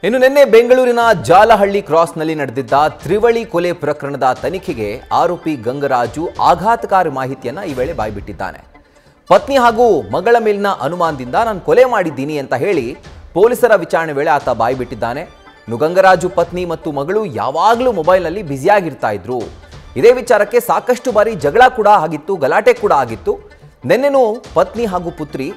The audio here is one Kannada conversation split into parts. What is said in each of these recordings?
ಇನ್ನು ನಿನ್ನೆ ಬೆಂಗಳೂರಿನ ಜಾಲಹಳ್ಳಿ ಕ್ರಾಸ್ನಲ್ಲಿ ನಡೆದಿದ್ದ ತ್ರಿವಳಿ ಕೊಲೆ ಪ್ರಕರಣದ ತನಿಖೆಗೆ ಆರೋಪಿ ಗಂಗರಾಜು ಆಘಾತಕಾರಿ ಮಾಹಿತಿಯನ್ನ ಈ ವೇಳೆ ಬಾಯ್ಬಿಟ್ಟಿದ್ದಾನೆ. ಪತ್ನಿ ಹಾಗೂ ಮಗಳ ಮೇಲಿನ ಅನುಮಾನದಿಂದ ನಾನು ಕೊಲೆ ಮಾಡಿದ್ದೀನಿ ಅಂತ ಹೇಳಿ ಪೊಲೀಸರ ವಿಚಾರಣೆ ವೇಳೆ ಆತ ಬಾಯ್ಬಿಟ್ಟಿದ್ದಾನೆ. ಇನ್ನು ಗಂಗರಾಜು ಪತ್ನಿ ಮತ್ತು ಮಗಳು ಯಾವಾಗಲೂ ಮೊಬೈಲ್ನಲ್ಲಿ ಬ್ಯುಸಿಯಾಗಿರ್ತಾ ಇದ್ರು. ಇದೇ ವಿಚಾರಕ್ಕೆ ಸಾಕಷ್ಟು ಬಾರಿ ಜಗಳ ಕೂಡ ಆಗಿತ್ತು, ಗಲಾಟೆ ಕೂಡ ಆಗಿತ್ತು. ನಿನ್ನೆನೂ ಪತ್ನಿ ಹಾಗೂ ಪುತ್ರಿ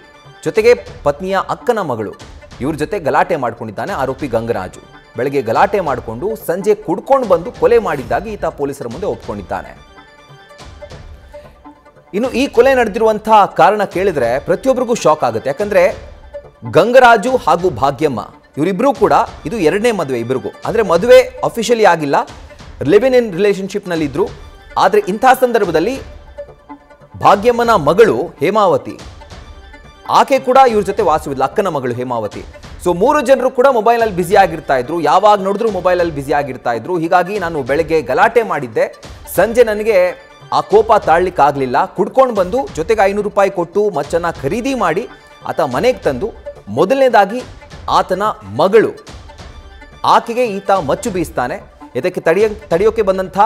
ಜೊತೆಗೆ ಪತ್ನಿಯ ಅಕ್ಕನ ಮಗಳು ಇವ್ರ ಜೊತೆ ಗಲಾಟೆ ಮಾಡ್ಕೊಂಡಿದ್ದಾನೆ ಆರೋಪಿ ಗಂಗರಾಜು. ಬೆಳಗ್ಗೆ ಗಲಾಟೆ ಮಾಡಿಕೊಂಡು ಸಂಜೆ ಕುಡ್ಕೊಂಡು ಬಂದು ಕೊಲೆ ಮಾಡಿದ್ದಾಗಿ ಈತ ಪೊಲೀಸರ ಮುಂದೆ ಒಪ್ಕೊಂಡಿದ್ದಾನೆ. ಇನ್ನು ಈ ಕೊಲೆ ನಡೆದಿರುವಂತಹ ಕಾರಣ ಕೇಳಿದ್ರೆ ಪ್ರತಿಯೊಬ್ಬರಿಗೂ ಶಾಕ್ ಆಗುತ್ತೆ. ಯಾಕಂದ್ರೆ ಗಂಗರಾಜು ಹಾಗೂ ಭಾಗ್ಯಮ್ಮ ಇವರಿಬ್ರು ಕೂಡ ಇದು ಎರಡನೇ ಮದುವೆ ಇಬ್ಬರಿಗೂ. ಅಂದ್ರೆ ಮದುವೆ ಅಫಿಷಿಯಲಿ ಆಗಿಲ್ಲ, ಲಿವ್ ಇನ್ ರಿಲೇಶನ್ಶಿಪ್ ನಲ್ಲಿ ಇದ್ರು. ಆದ್ರೆ ಇಂತಹ ಸಂದರ್ಭದಲ್ಲಿ ಭಾಗ್ಯಮ್ಮನ ಮಗಳು ಹೇಮಾವತಿ ಆಕೆ ಕೂಡ ಇವ್ರ ಜೊತೆ ವಾಸವಿಲ್ಲ, ಅಕ್ಕನ ಮಗಳು ಹೇಮಾವತಿ. ಸೊ ಮೂರು ಜನರು ಕೂಡ ಮೊಬೈಲಲ್ಲಿ ಬ್ಯುಸಿ ಆಗಿರ್ತಾ ಇದ್ರು, ಯಾವಾಗ ನೋಡಿದ್ರು ಮೊಬೈಲಲ್ಲಿ ಬ್ಯುಸಿ ಆಗಿರ್ತಾ ಇದ್ರು. ಹೀಗಾಗಿ ನಾನು ಬೆಳಗ್ಗೆ ಗಲಾಟೆ ಮಾಡಿದ್ದೆ, ಸಂಜೆ ನನಗೆ ಆ ಕೋಪ ತಾಳ್ಲಿಕ್ಕೆ ಆಗಲಿಲ್ಲ. ಕುಡ್ಕೊಂಡು ಬಂದು ಜೊತೆಗೆ 500 ರೂಪಾಯಿ ಕೊಟ್ಟು ಮಚ್ಚನ್ನ ಖರೀದಿ ಮಾಡಿ ಆತ ಮನೆಗೆ ತಂದು ಮೊದಲನೇದಾಗಿ ಆತನ ಮಗಳು ಆಕೆಗೆ ಈತ ಮಚ್ಚು ಬೀಸ್ತಾನೆ. ಇದಕ್ಕೆ ತಡೆಯೋಕೆ ಬಂದಂಥ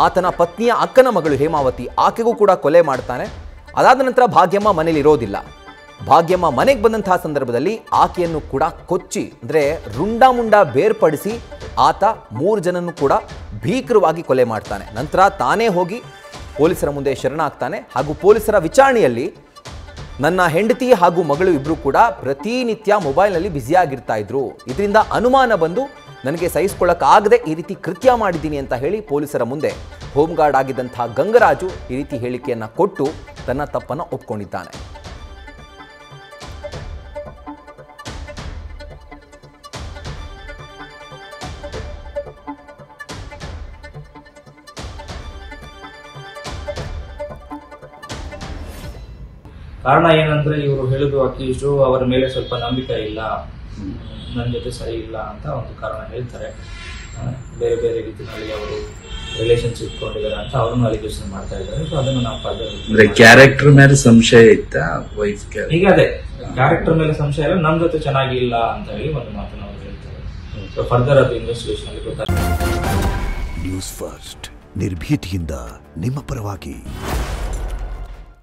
ಆತನ ಪತ್ನಿಯ ಅಕ್ಕನ ಮಗಳು ಹೇಮಾವತಿ ಆಕೆಗೂ ಕೂಡ ಕೊಲೆ ಮಾಡ್ತಾನೆ. ಅದಾದ ನಂತರ ಭಾಗ್ಯಮ್ಮ ಮನೇಲಿ ಇರೋದಿಲ್ಲ. ಭಾಗ್ಯಮ್ಮ ಮನೆಗೆ ಬಂದಂತಹ ಸಂದರ್ಭದಲ್ಲಿ ಆಕೆಯನ್ನು ಕೂಡ ಕೊಚ್ಚಿ ಅಂದರೆ ರುಂಡ ಬೇರ್ಪಡಿಸಿ ಆತ 3 ಜನನ್ನು ಕೂಡ ಭೀಕರವಾಗಿ ಕೊಲೆ ಮಾಡ್ತಾನೆ. ನಂತರ ತಾನೇ ಹೋಗಿ ಪೊಲೀಸರ ಮುಂದೆ ಶರಣಾಗ್ತಾನೆ. ಹಾಗೂ ಪೊಲೀಸರ ವಿಚಾರಣೆಯಲ್ಲಿ ನನ್ನ ಹೆಂಡತಿ ಹಾಗೂ ಮಗಳು ಇಬ್ಬರು ಕೂಡ ಪ್ರತಿನಿತ್ಯ ಮೊಬೈಲ್ನಲ್ಲಿ ಬ್ಯುಸಿಯಾಗಿರ್ತಾ ಇದ್ರು, ಇದರಿಂದ ಅನುಮಾನ ಬಂದು ನನಗೆ ಸಹಿಸ್ಕೊಳ್ಳೋಕ್ಕಾಗದೆ ಈ ರೀತಿ ಕೃತ್ಯ ಮಾಡಿದ್ದೀನಿ ಅಂತ ಹೇಳಿ ಪೊಲೀಸರ ಮುಂದೆ ಹೋಮ್ ಗಾರ್ಡ್ ಆಗಿದ್ದಂತಹ ಗಂಗರಾಜು ಈ ರೀತಿ ಹೇಳಿಕೆಯನ್ನು ಕೊಟ್ಟು ತನ್ನ ತಪ್ಪನ್ನು ಒಪ್ಕೊಂಡಿದ್ದಾನೆ. ಕಾರಣ ಏನಂದ್ರೆ ಇವರು ಹೇಳುದು ಅಕ್ಯೂಸ್ಡು ಅವರ ಮೇಲೆ ಸ್ವಲ್ಪ ನಂಬಿಕೆ ಇಲ್ಲ, ನನ್ನ ಜೊತೆ ಸರಿ ಇಲ್ಲ ಅಂತ ಒಂದು ಕಾರಣ ಹೇಳ್ತಾರೆ. ಬೇರೆ ಬೇರೆ ರೀತಿಯಲ್ಲಿ ಅವರು ರಿಲೇಶನ್ಶಿಪ್ ಇಟ್ಕೊಂಡಿದ್ದಾರೆ ಅಂತ ಅವ್ರನ್ನ ಅಲಿಗೇಷನ್ ಮಾಡ್ತಾ ಇದ್ದಾರೆ. ಸೊ ಅದನ್ನು ನಾವು ಕ್ಯಾರೆಕ್ಟರ್ ಮೇಲೆ ಸಂಶಯ ಇತ್ತ ವೈಫ್ ಈಗ ಅದೇ ಕ್ಯಾರೆಕ್ಟರ್ ಮೇಲೆ ಸಂಶಯ ಇಲ್ಲ, ನಮ್ ಜೊತೆ ಚೆನ್ನಾಗಿಲ್ಲ ಅಂತ ಹೇಳಿ ಒಂದು ಮಾತನ್ನ ಅವ್ರು ಹೇಳ್ತಾರೆ. ಸೊ ಫರ್ದರ್ ಅದು ಇನ್ವೆಸ್ಟಿಗೇಷನ್ ಅಲ್ಲಿ ಗೊತ್ತಾಗ್ತದೆ. ನ್ಯೂಸ್ ಫಸ್ಟ್ ನಿರ್ಭೀತಿಯಿಂದ ನಿಮ್ಮ ಪರವಾಗಿ.